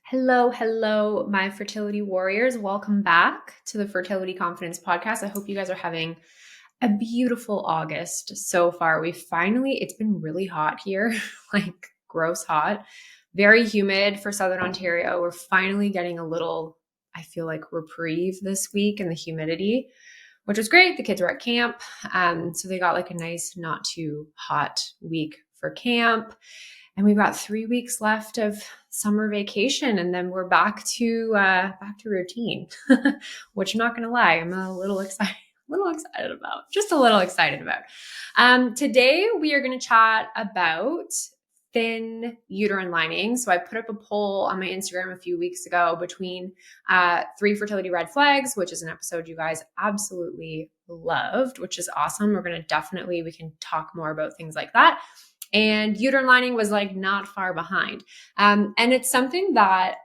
Hello, hello, my fertility warriors. Welcome back to the Fertility Confidence Podcast. I hope you guys are having a beautiful August so far. It's been really hot here, like gross hot, very humid for Southern Ontario. We're finally getting a little, I feel like, reprieve this week in the humidity, which was great. The kids were at camp. So they got like a nice, not too hot week for camp. And we've got 3 weeks left of summer vacation, and then we're back to routine, which I'm not going to lie, I'm a little excited about. Today, we are going to chat about thin uterine lining. So I put up a poll on my Instagram a few weeks ago between 3 fertility red flags, which is an episode you guys absolutely loved, which is awesome. We can talk more about things like that. And uterine lining was like not far behind. And it's something that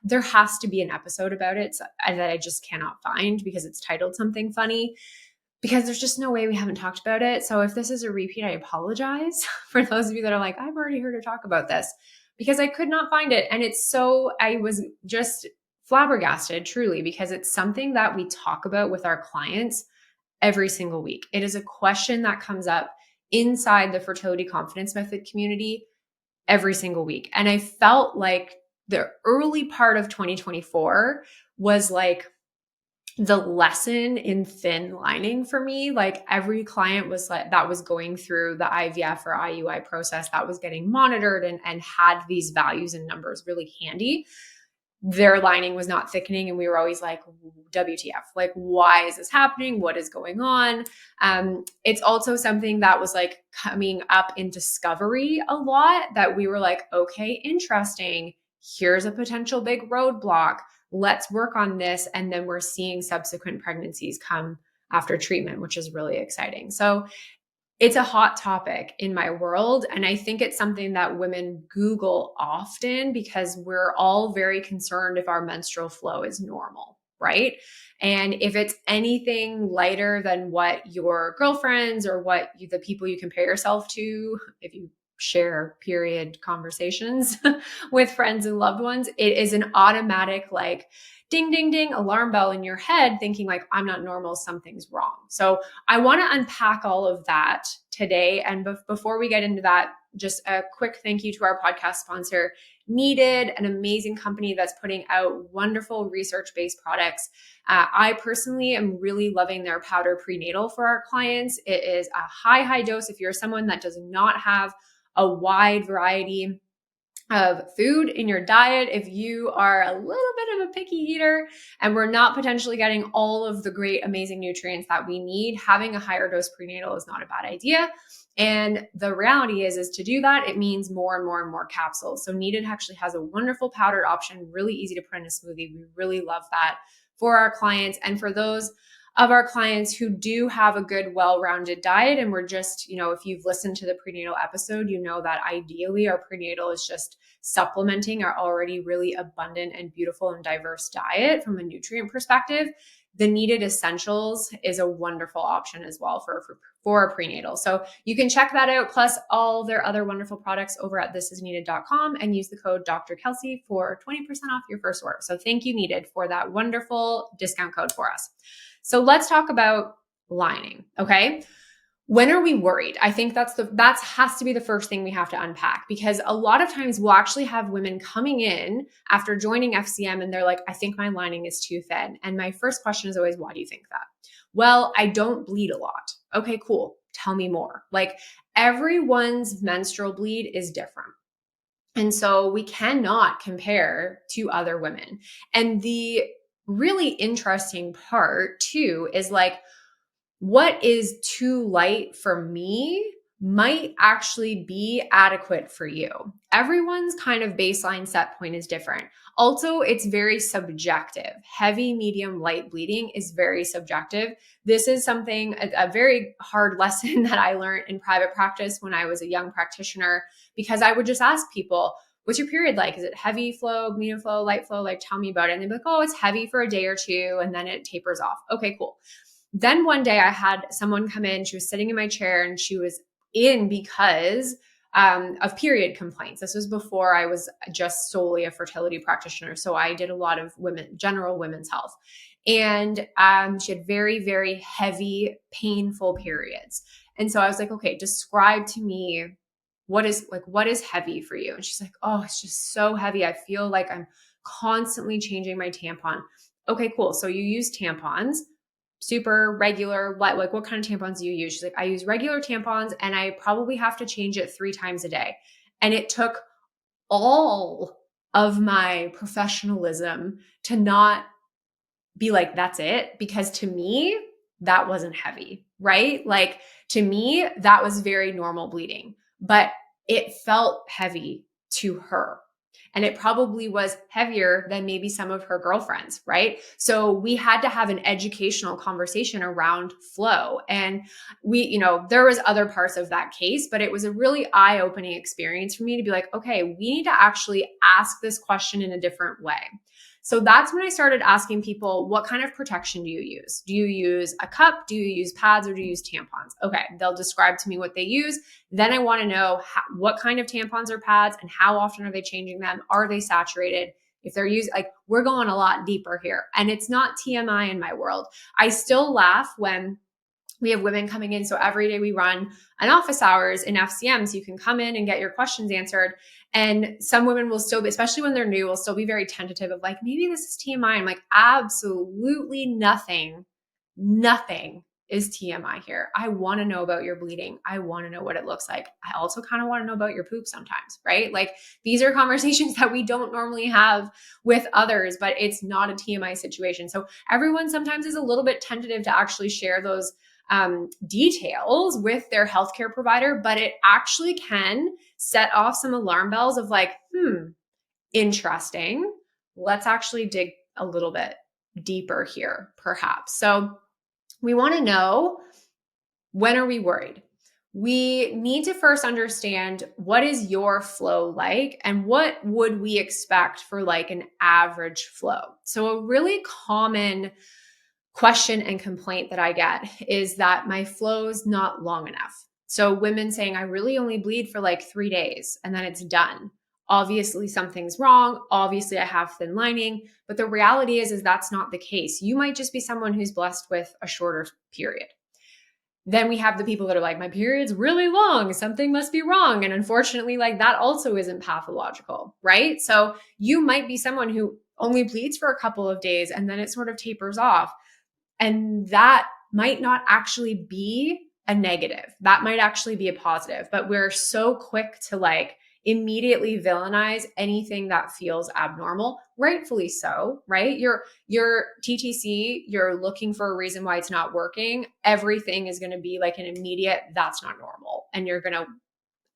there has to be an episode about it that I just cannot find because it's titled something funny, because there's just no way we haven't talked about it. So if this is a repeat, I apologize for those of you that are like, I've already heard her talk about this, because I could not find it. And I was just flabbergasted, truly, because it's something that we talk about with our clients every single week. It is a question that comes up inside the Fertility Confidence Method community every single week. And I felt like the early part of 2024 was like the lesson in thin lining for me. Like every client that was going through the IVF or IUI process that was getting monitored and had these values and numbers really handy, their lining was not thickening. And we were always like, WTF, like, why is this happening? What is going on? It's also something that was like coming up in discovery a lot, that we were like, okay, interesting. Here's a potential big roadblock. Let's work on this. And then we're seeing subsequent pregnancies come after treatment, which is really exciting. So it's a hot topic in my world. And I think it's something that women Google often because we're all very concerned if our menstrual flow is normal, right? And if it's anything lighter than what your girlfriends or the people you compare yourself to, if you share period conversations with friends and loved ones, it is an automatic like ding, ding, ding, alarm bell in your head thinking like, I'm not normal, something's wrong. So I want to unpack all of that today. And before we get into that, just a quick thank you to our podcast sponsor, Needed, an amazing company that's putting out wonderful research-based products. I personally am really loving their powder prenatal for our clients. It is a high dose. If you're someone that does not have a wide variety of food in your diet, if you are a little bit of a picky eater and we're not potentially getting all of the great, amazing nutrients that we need, having a higher dose prenatal is not a bad idea. And the reality is to do that, it means more and more and more capsules. So Needed actually has a wonderful powdered option, really easy to put in a smoothie. We really love that for our clients. And for those of our clients who do have a good, well-rounded diet, and we're just, if you've listened to the prenatal episode, you know that ideally our prenatal is just supplementing our already really abundant and beautiful and diverse diet from a nutrient perspective. The Needed Essentials is a wonderful option as well for a prenatal. So you can check that out, plus all their other wonderful products over at thisisneeded.com, and use the code DRKELSEY for 20% off your first order. So thank you, Needed, for that wonderful discount code for us. So let's talk about lining, okay? When are we worried? I think that has to be the first thing we have to unpack, because a lot of times we'll actually have women coming in after joining FCM and they're like, I think my lining is too thin. And my first question is always, why do you think that? Well, I don't bleed a lot. Okay, cool. Tell me more. Like, everyone's menstrual bleed is different. And so we cannot compare to other women. And the really interesting part too is like, what is too light for me might actually be adequate for you. Everyone's kind of baseline set point is different. Also, it's very subjective. Heavy, medium, light bleeding is very subjective. This is a very hard lesson that I learned in private practice when I was a young practitioner, because I would just ask people, what's your period like? Is it heavy flow, medium flow, light flow? Like, tell me about it. And they'd be like, oh, it's heavy for a day or two, and then it tapers off. Okay, cool. Then one day I had someone come in, she was sitting in my chair, and she was in because of period complaints. This was before I was just solely a fertility practitioner. So I did a lot of general women's health. And she had very, very heavy, painful periods. And so I was like, okay, describe to me what is heavy for you? And she's like, oh, it's just so heavy. I feel like I'm constantly changing my tampon. Okay, cool. So you use tampons, super regular, what kind of tampons do you use? She's like, I use regular tampons and I probably have to change it 3 times a day. And it took all of my professionalism to not be like, that's it. Because to me, that wasn't heavy, right? Like to me, that was very normal bleeding, but it felt heavy to her. And it probably was heavier than maybe some of her girlfriends, right? So we had to have an educational conversation around flow. And there was other parts of that case, but it was a really eye-opening experience for me to be like, okay, we need to actually ask this question in a different way. So that's when I started asking people, what kind of protection do you use? Do you use a cup? Do you use pads or do you use tampons? Okay, they'll describe to me what they use. Then I want to know what kind of tampons or pads and how often are they changing them? Are they saturated? If they're using, we're going a lot deeper here. And it's not TMI in my world. I still laugh when we have women coming in. So every day we run an office hours in FCM. So you can come in and get your questions answered. And some women will still be, especially when they're new, will still be very tentative of like, maybe this is TMI. I'm like, absolutely nothing is TMI here. I want to know about your bleeding. I want to know what it looks like. I also kind of want to know about your poop sometimes, right? Like these are conversations that we don't normally have with others, but it's not a TMI situation. So everyone sometimes is a little bit tentative to actually share those details with their healthcare provider, but it actually can set off some alarm bells of like, interesting. Let's actually dig a little bit deeper here, perhaps. So we want to know, when are we worried? We need to first understand, what is your flow like and what would we expect for like an average flow? So a really common question and complaint that I get is that my flow's not long enough. So women saying, I really only bleed for like 3 days and then it's done. Obviously something's wrong. Obviously I have thin lining, but the reality is that's not the case. You might just be someone who's blessed with a shorter period. Then we have the people that are like, my period's really long, something must be wrong. And unfortunately, like that also isn't pathological, right? So you might be someone who only bleeds for a couple of days and then it sort of tapers off. And that might not actually be a negative. That might actually be a positive, but we're so quick to like immediately villainize anything that feels abnormal, rightfully so, right? Your TTC, you're looking for a reason why it's not working. Everything is going to be like an immediate, that's not normal. And you're going to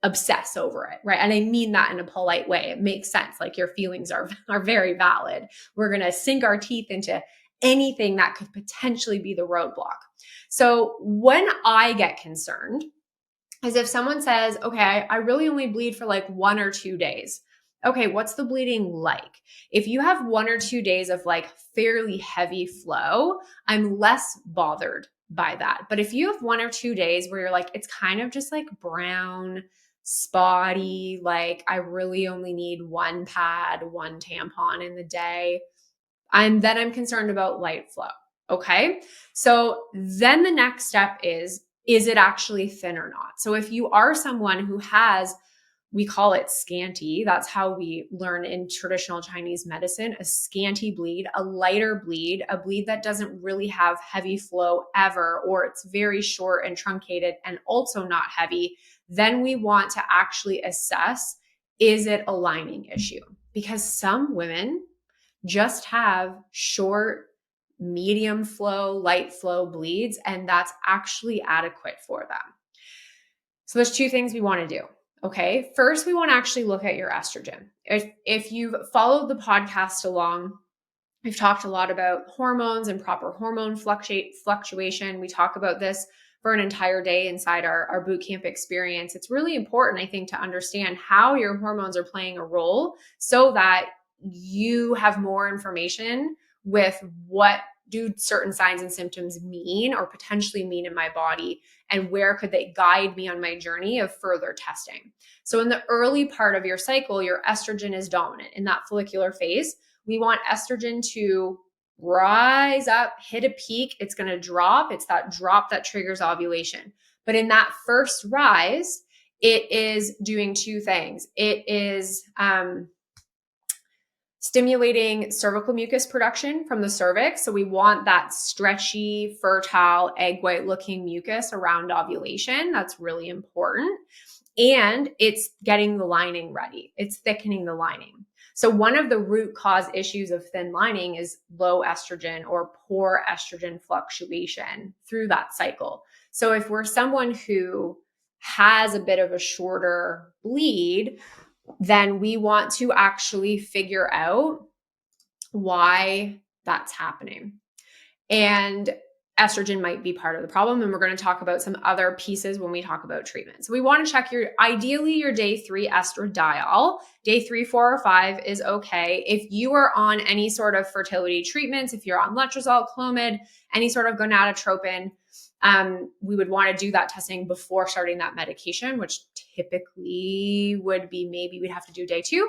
obsess over it, right? And I mean that in a polite way. It makes sense. Like your feelings are very valid. We're going to sink our teeth into anything that could potentially be the roadblock. So when I get concerned is if someone says, okay, I really only bleed for like 1 or 2 days. Okay, what's the bleeding like? If you have 1 or 2 days of like fairly heavy flow, I'm less bothered by that. But if you have 1 or 2 days where you're like, it's kind of just like brown, spotty, like I really only need 1 pad, 1 tampon in the day, I'm concerned about light flow. Okay. So then the next step is it actually thin or not? So if you are someone who has, we call it scanty, that's how we learn in traditional Chinese medicine, a scanty bleed, a lighter bleed, a bleed that doesn't really have heavy flow ever, or it's very short and truncated and also not heavy, then we want to actually assess, is it a lining issue? Because some women just have short, medium flow, light flow bleeds, and that's actually adequate for them. So there's 2 things we want to do. Okay. First, we want to actually look at your estrogen. If you've followed the podcast along, we've talked a lot about hormones and proper hormone fluctuation. We talk about this for an entire day inside our bootcamp experience. It's really important, I think, to understand how your hormones are playing a role so that you have more information with what do certain signs and symptoms mean or potentially mean in my body? And where could they guide me on my journey of further testing? So in the early part of your cycle, your estrogen is dominant. In that follicular phase, we want estrogen to rise up, hit a peak. It's going to drop. It's that drop that triggers ovulation. But in that first rise, it is doing two things. It is stimulating cervical mucus production from the cervix. So we want that stretchy, fertile, egg white looking mucus around ovulation. That's really important. And it's getting the lining ready. It's thickening the lining. So one of the root cause issues of thin lining is low estrogen or poor estrogen fluctuation through that cycle. So if we're someone who has a bit of a shorter bleed, then we want to actually figure out why that's happening. And estrogen might be part of the problem. And we're going to talk about some other pieces when we talk about treatment. So we want to check ideally your day 3 estradiol. Day 3, 4, or 5 is okay. If you are on any sort of fertility treatments, if you're on letrozole, Clomid, any sort of gonadotropin, we would want to do that testing before starting that medication, which typically would be maybe we'd have to do day 2,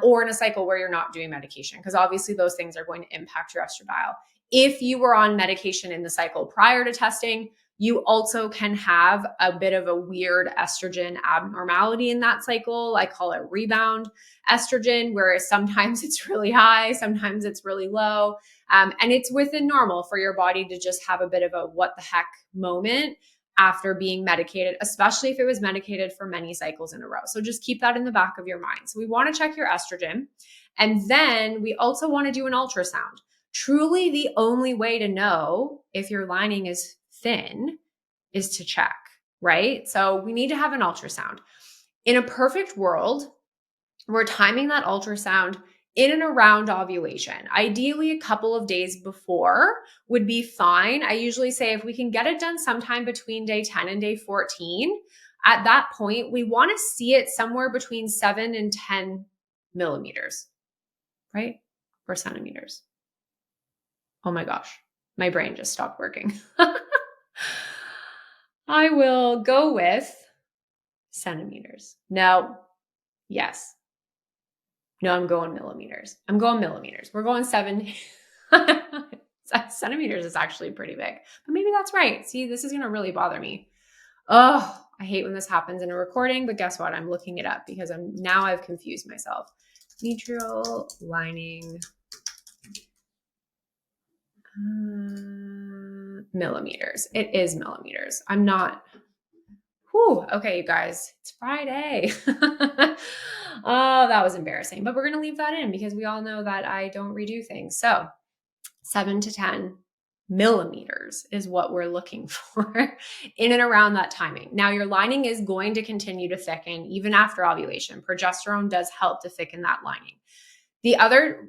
or in a cycle where you're not doing medication, because obviously those things are going to impact your estradiol. If you were on medication in the cycle prior to testing, you also can have a bit of a weird estrogen abnormality in that cycle. I call it rebound estrogen, where sometimes it's really high, sometimes it's really low. And it's within normal for your body to just have a bit of a what the heck moment after being medicated, especially if it was medicated for many cycles in a row. So just keep that in the back of your mind. So we want to check your estrogen. And then we also want to do an ultrasound. Truly, the only way to know if your lining is thin is to check, right? So we need to have an ultrasound. In a perfect world, we're timing that ultrasound in and around ovulation. Ideally, a couple of days before would be fine. I usually say if we can get it done sometime between day 10 and day 14, at that point, we want to see it somewhere between 7 and 10 millimeters, right? Or centimeters. Oh my gosh, my brain just stopped working. I will go with centimeters. No, yes. No, I'm going millimeters. I'm going millimeters. We're going 7. Centimeters is actually pretty big, but maybe that's right. See, this is going to really bother me. Oh, I hate when this happens in a recording, but guess what? I'm looking it up because I've confused myself. Menstrual lining. Millimeters. It is millimeters. I'm not. Okay, you guys, it's Friday. Oh, that was embarrassing, but we're going to leave that in because we all know that I don't redo things. So 7 to 10 millimeters is what we're looking for in and around that timing. Now, your lining is going to continue to thicken even after ovulation. Progesterone does help to thicken that lining. The other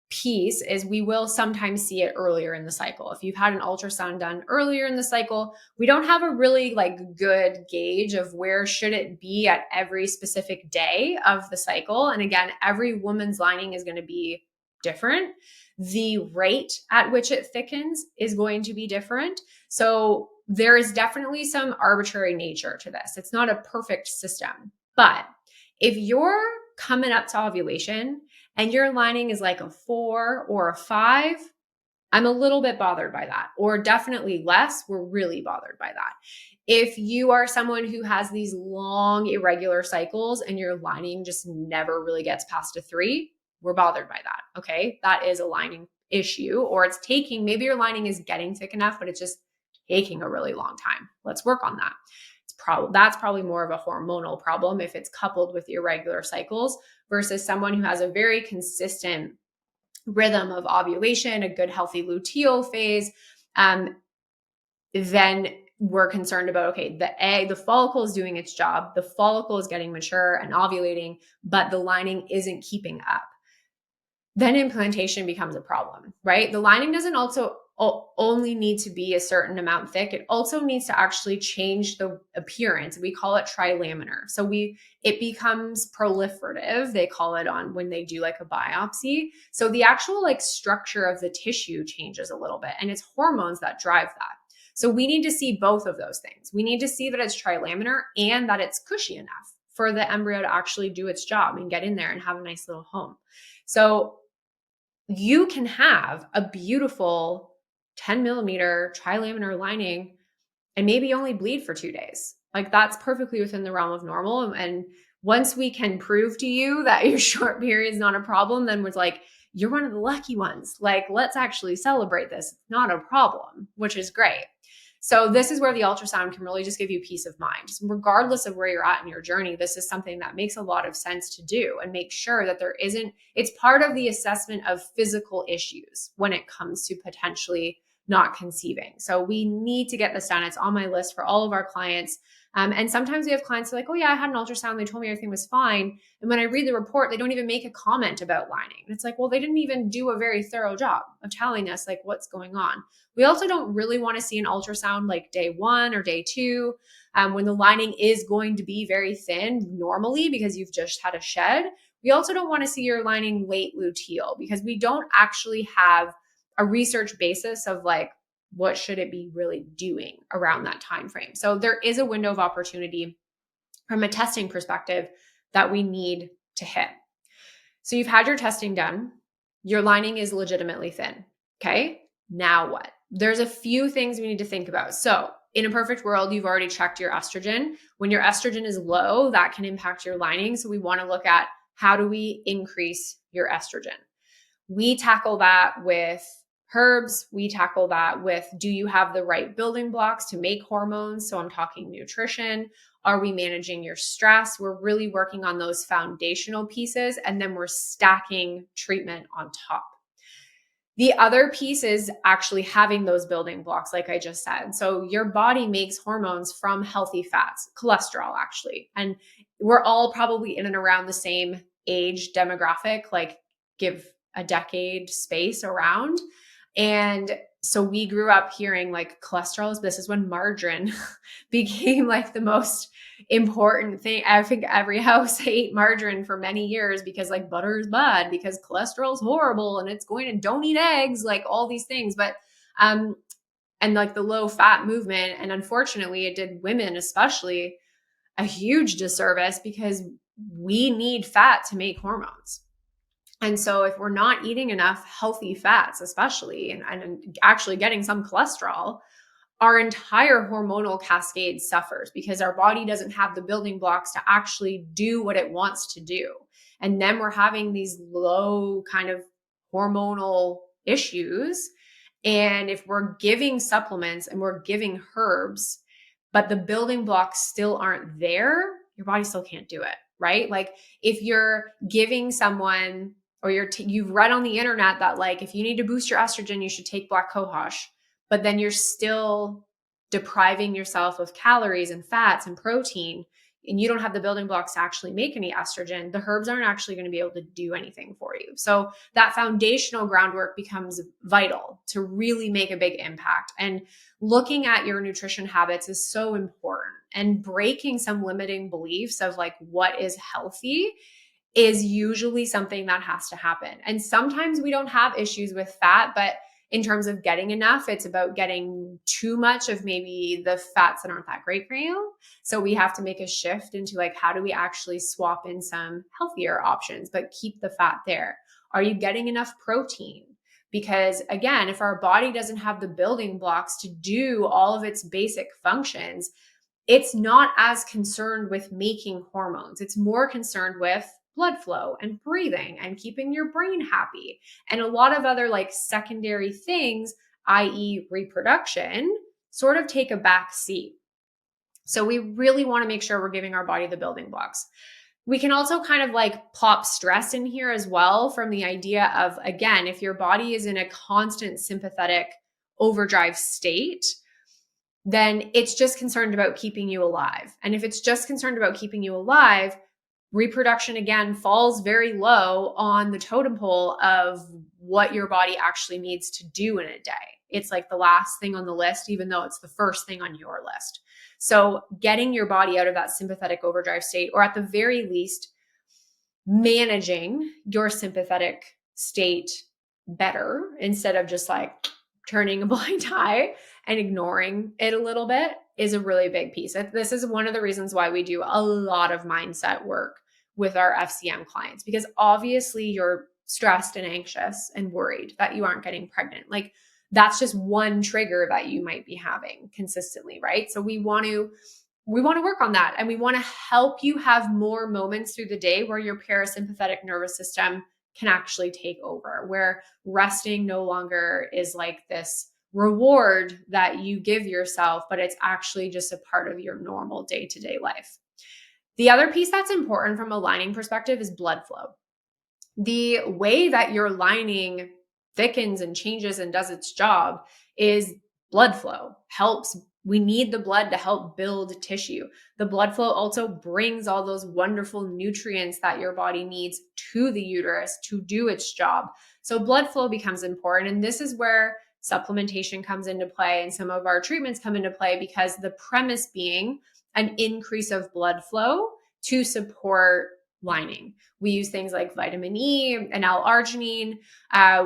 piece is we will sometimes see it earlier in the cycle. If you've had an ultrasound done earlier in the cycle, we don't have a really good gauge of where should it be at every specific day of the cycle. And again, every woman's lining is going to be different. The rate at which it thickens is going to be different. So there is definitely some arbitrary nature to this. It's not a perfect system, but if you're coming up to ovulation and your lining is like a 4 or a 5, I'm a little bit bothered by that. Or definitely less, we're really bothered by that. If you are someone who has these long, irregular cycles and your lining just never really gets past a 3, we're bothered by that, okay? That is a lining issue, or maybe your lining is getting thick enough, but it's just taking a really long time. Let's work on that. That's probably more of a hormonal problem if it's coupled with irregular cycles versus someone who has a very consistent rhythm of ovulation, a good healthy luteal phase. Then we're concerned about, okay, the follicle is doing its job. The follicle is getting mature and ovulating, but the lining isn't keeping up. Then implantation becomes a problem, right? The lining doesn't also only need to be a certain amount thick. It also needs to actually change the appearance. We call it trilaminar. So it becomes proliferative. They call it on when they do like a biopsy. So the actual like structure of the tissue changes a little bit, and it's hormones that drive that. So we need to see both of those things. We need to see that it's trilaminar and that it's cushy enough for the embryo to actually do its job and get in there and have a nice little home. So you can have a beautiful 10 millimeter trilaminar lining and maybe only bleed for 2 days. Like that's perfectly within the realm of normal. And once we can prove to you that your short period is not a problem, then we're like, you're one of the lucky ones. Like, let's actually celebrate this. It's not a problem, which is great. So this is where the ultrasound can really just give you peace of mind. Just regardless of where you're at in your journey, this is something that makes a lot of sense to do and make sure that it's part of the assessment of physical issues when it comes to potentially not conceiving. So we need to get this done. It's on my list for all of our clients. And sometimes we have clients who are like, oh yeah, I had an ultrasound. They told me everything was fine. And when I read the report, they don't even make a comment about lining. And it's like, well, they didn't even do a very thorough job of telling us like what's going on. We also don't really want to see an ultrasound like day 1 or day 2 when the lining is going to be very thin normally because you've just had a shed. We also don't want to see your lining late luteal because we don't actually have a research basis of like, what should it be really doing around that time frame? So there is a window of opportunity from a testing perspective that we need to hit. So you've had your testing done. Your lining is legitimately thin. Okay. Now what? There's a few things we need to think about. So in a perfect world, you've already checked your estrogen. When your estrogen is low, that can impact your lining. So we want to look at how do we increase your estrogen? We tackle that with herbs. We tackle that with, do you have the right building blocks to make hormones? So I'm talking nutrition. Are we managing your stress? We're really working on those foundational pieces, and then we're stacking treatment on top. The other piece is actually having those building blocks, like I just said. So your body makes hormones from healthy fats, cholesterol actually. And we're all probably in and around the same age demographic, like give a decade space around. And so we grew up hearing like cholesterol is, this is when margarine became like the most important thing. I think every house ate margarine for many years because like butter is bad, because cholesterol is horrible and it's going to, don't eat eggs, like all these things. But, and like the low fat movement. And unfortunately it did women especially a huge disservice because we need fat to make hormones. And so if we're not eating enough healthy fats, especially, and actually getting some cholesterol, our entire hormonal cascade suffers because our body doesn't have the building blocks to actually do what it wants to do. And then we're having these low kind of hormonal issues. And if we're giving supplements and we're giving herbs, but the building blocks still aren't there, your body still can't do it, right? Like if you're giving someone, or you've read on the internet that like, if you need to boost your estrogen, you should take black cohosh, but then you're still depriving yourself of calories and fats and protein, and you don't have the building blocks to actually make any estrogen, the herbs aren't actually going to be able to do anything for you. So that foundational groundwork becomes vital to really make a big impact. And looking at your nutrition habits is so important, and breaking some limiting beliefs of like what is healthy is usually something that has to happen. And sometimes we don't have issues with fat, but in terms of getting enough, it's about getting too much of maybe the fats that aren't that great for you. So we have to make a shift into like, how do we actually swap in some healthier options, but keep the fat there? Are you getting enough protein? Because again, if our body doesn't have the building blocks to do all of its basic functions, it's not as concerned with making hormones. It's more concerned with blood flow and breathing and keeping your brain happy and a lot of other like secondary things, i.e. reproduction, sort of take a back seat. So we really want to make sure we're giving our body the building blocks. We can also kind of like plop stress in here as well, from the idea of, again, if your body is in a constant sympathetic overdrive state, then it's just concerned about keeping you alive. And if it's just concerned about keeping you alive, reproduction again falls very low on the totem pole of what your body actually needs to do in a day. it's like the last thing on the list, even though it's the first thing on your list. So getting your body out of that sympathetic overdrive state, or at the very least, managing your sympathetic state better instead of just like turning a blind eye and ignoring it a little bit, is a really big piece. This is one of the reasons why we do a lot of mindset work with our FCM clients, because obviously you're stressed and anxious and worried that you aren't getting pregnant. Like that's just one trigger that you might be having consistently, right? So we want to work on that, and we want to help you have more moments through the day where your parasympathetic nervous system can actually take over, where resting no longer is like this reward that you give yourself, but it's actually just a part of your normal day-to-day life. The other piece that's important from a lining perspective is blood flow. The way that your lining thickens and changes and does its job is blood flow helps. We need the blood to help build tissue. The blood flow also brings all those wonderful nutrients that your body needs to the uterus to do its job. So blood flow becomes important. And this is where supplementation comes into play and some of our treatments come into play, because the premise being an increase of blood flow to support lining. We use things like vitamin E and L-arginine.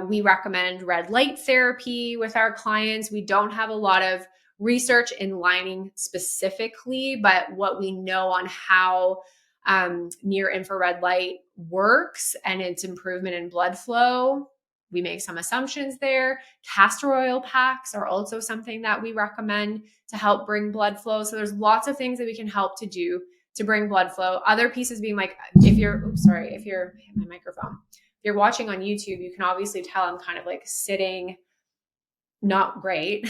We recommend red light therapy with our clients. We don't have a lot of research in lining specifically, but what we know on how near infrared light works and its improvement in blood flow, we make some assumptions there. Castor oil packs are also something that we recommend to help bring blood flow. So there's lots of things that we can help to do to bring blood flow. Other pieces being like, if you're my microphone. If you're watching on YouTube, you can obviously tell I'm kind of like sitting not great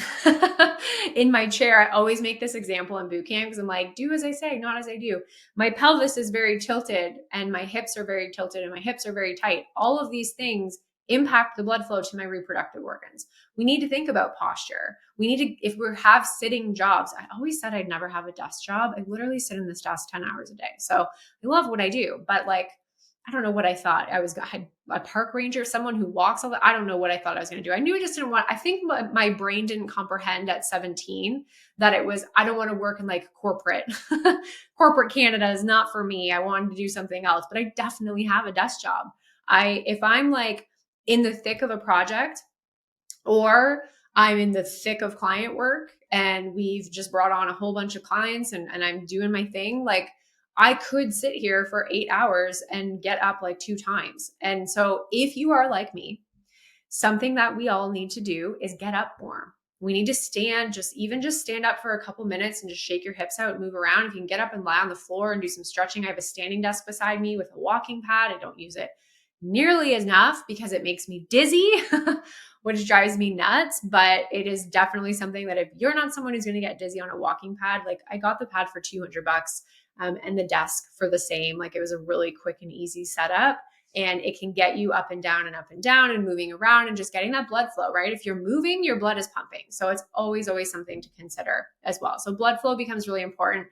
in my chair. I always make this example in boot camp because I'm like, do as I say, not as I do. My pelvis is very tilted and my hips are very tilted and my hips are very tight. All of these things impact the blood flow to my reproductive organs. We need to think about posture. We need to, if we have sitting jobs, I always said I'd never have a desk job. I literally sit in this desk 10 hours a day. So I love what I do, but like, I don't know what I thought. I had a park ranger, someone who walks all the, I don't know what I thought I was going to do. I knew I just didn't want, I think my brain didn't comprehend at 17 that it was, I don't want to work in like corporate Canada is not for me. I wanted to do something else, but I definitely have a desk job. If I'm like in the thick of a project, or I'm in the thick of client work and we've just brought on a whole bunch of clients and I'm doing my thing, like I could sit here for 8 hours and get up like 2 times. And so if you are like me, something that we all need to do is get up more. We need to stand, just stand up for a couple minutes and just shake your hips out, move around. If you can get up and lie on the floor and do some stretching. I have a standing desk beside me with a walking pad. I don't use it nearly enough because it makes me dizzy, which drives me nuts. But it is definitely something that if you're not someone who's going to get dizzy on a walking pad, like I got the pad for $200 and the desk for the same. Like it was a really quick and easy setup, and it can get you up and down and moving around and just getting that blood flow, right? If you're moving, your blood is pumping. So it's always something to consider as well. So blood flow becomes really important.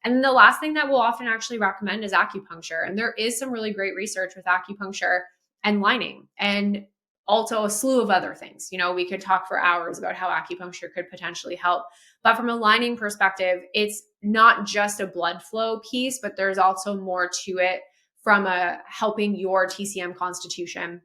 And then the last thing that we'll often actually recommend is acupuncture. And there is some really great research with acupuncture and lining, and also a slew of other things. You know, we could talk for hours about how acupuncture could potentially help. But from a lining perspective, it's not just a blood flow piece, but there's also more to it from helping your TCM constitution.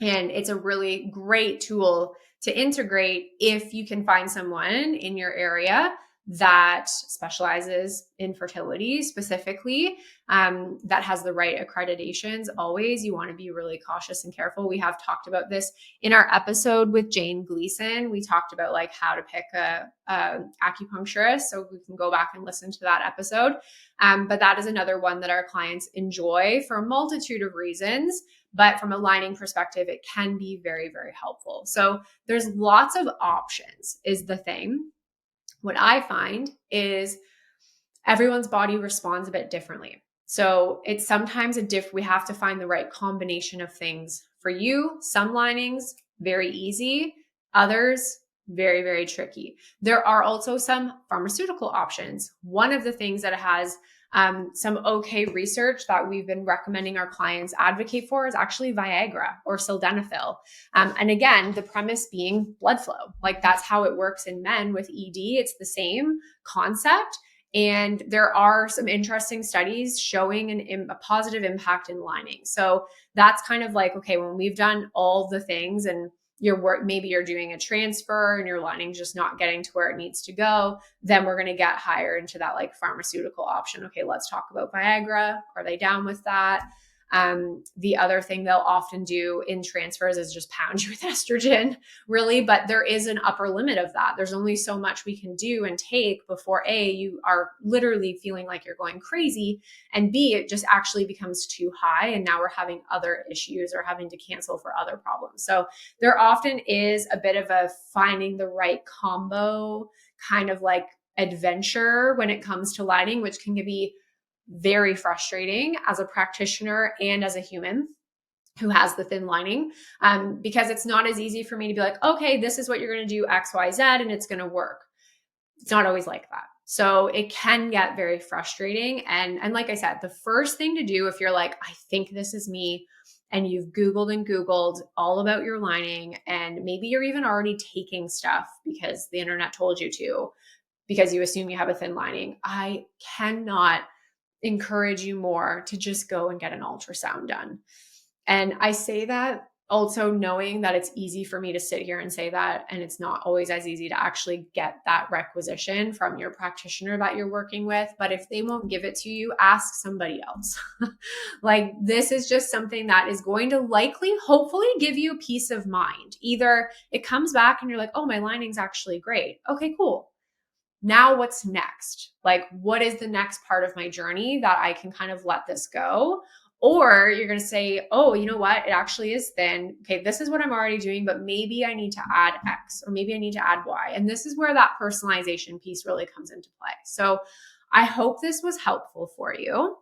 And it's a really great tool to integrate if you can find someone in your area that specializes in fertility specifically, that has the right accreditations. Always, you want to be really cautious and careful. We have talked about this in our episode with Jane Gleason. We talked about like how to pick a acupuncturist. So we can go back and listen to that episode. But that is another one that our clients enjoy for a multitude of reasons. But from a lining perspective, it can be very, very helpful. So there's lots of options is the thing. What I find is everyone's body responds a bit differently. So it's sometimes we have to find the right combination of things for you. Some linings, very easy. Others, very, very tricky. There are also some pharmaceutical options. One of the things that has Some okay research that we've been recommending our clients advocate for is actually Viagra or sildenafil. And again, the premise being blood flow. Like that's how it works in men with ED. It's the same concept. And there are some interesting studies showing a positive impact in lining. So that's kind of like, okay, when we've done all the things and maybe you're doing a transfer and your lining's just not getting to where it needs to go, then we're going to get higher into that like pharmaceutical option. Okay, let's talk about Viagra. Are they down with that? The other thing they'll often do in transfers is just pound you with estrogen, really, but there is an upper limit of that. There's only so much we can do and take before A, you are literally feeling like you're going crazy, and B, it just actually becomes too high. And now we're having other issues or having to cancel for other problems. So there often is a bit of a finding the right combo kind of like adventure when it comes to lining, which can be very frustrating as a practitioner and as a human who has the thin lining, because it's not as easy for me to be like, okay, this is what you're going to do X, Y, Z, and it's going to work. It's not always like that. So it can get very frustrating. And like I said, the first thing to do if you're like, I think this is me, and you've Googled and Googled all about your lining, and maybe you're even already taking stuff because the internet told you to, because you assume you have a thin lining, I cannot encourage you more to just go and get an ultrasound done. And I say that also knowing that it's easy for me to sit here and say that, and it's not always as easy to actually get that requisition from your practitioner that you're working with. But if they won't give it to you, ask somebody else. Like this is just something that is going to hopefully give you peace of mind. Either it comes back and you're like, oh, my lining's actually great. Okay, cool. Now what's next? Like, what is the next part of my journey that I can kind of let this go? Or you're going to say, oh, you know what? It actually is thin. Okay, this is what I'm already doing, but maybe I need to add X, or maybe I need to add Y. And this is where that personalization piece really comes into play. So I hope this was helpful for you.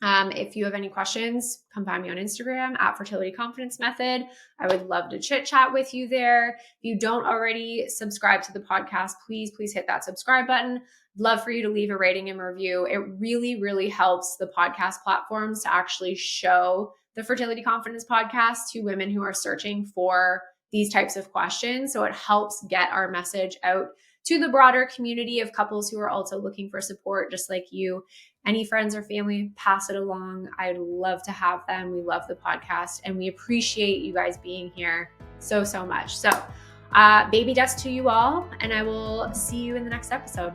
If you have any questions, come find me on Instagram at Fertility Confidence Method. I would love to chit chat with you there. If you don't already subscribe to the podcast, please hit that subscribe button. Love for you to leave a rating and review. It really, really helps the podcast platforms to actually show the Fertility Confidence Podcast to women who are searching for these types of questions. So it helps get our message out to the broader community of couples who are also looking for support, just like you. Any friends or family, pass it along. I'd love to have them. We love the podcast and we appreciate you guys being here so much. So baby deaths to you all, and I will see you in the next episode.